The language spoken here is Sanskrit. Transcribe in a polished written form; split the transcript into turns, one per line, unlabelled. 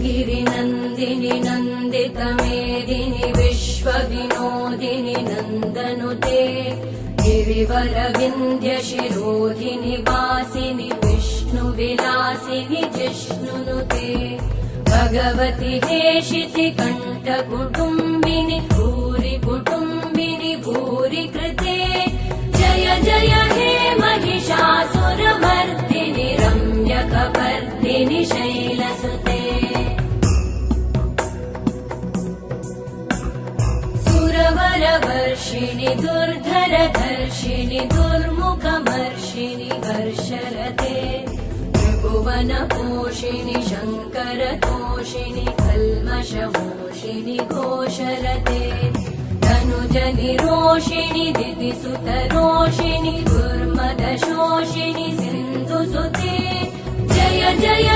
गिरिनन्दिनि नन्दितमेदिनि विश्वविनोदिनि नन्दनुते गिरिवरविन्ध्यशिरोधिनि वासिनि विष्णुविलासिनि जिष्णुनुते भगवति हेशिति कण्ठकुटुम्बिनि भूरि कुटुम्बिनि भूरि कृते जय जय हे महिषासुरमर्दिनि रम्यकपर्दिनि शैलसुते सुरवरवर्षिणि दुर्धरधर्षिणि दुर्मुखमर्षिणि हर्षरते त्रिभुवनपोषिणि शङ्करतोषिणि कल्मषमोषिणि घोषरते तनुजनिरोषिणि दितिसुतरोषिणि दुर्मदशोषिणि सिन्धुसुते जय जय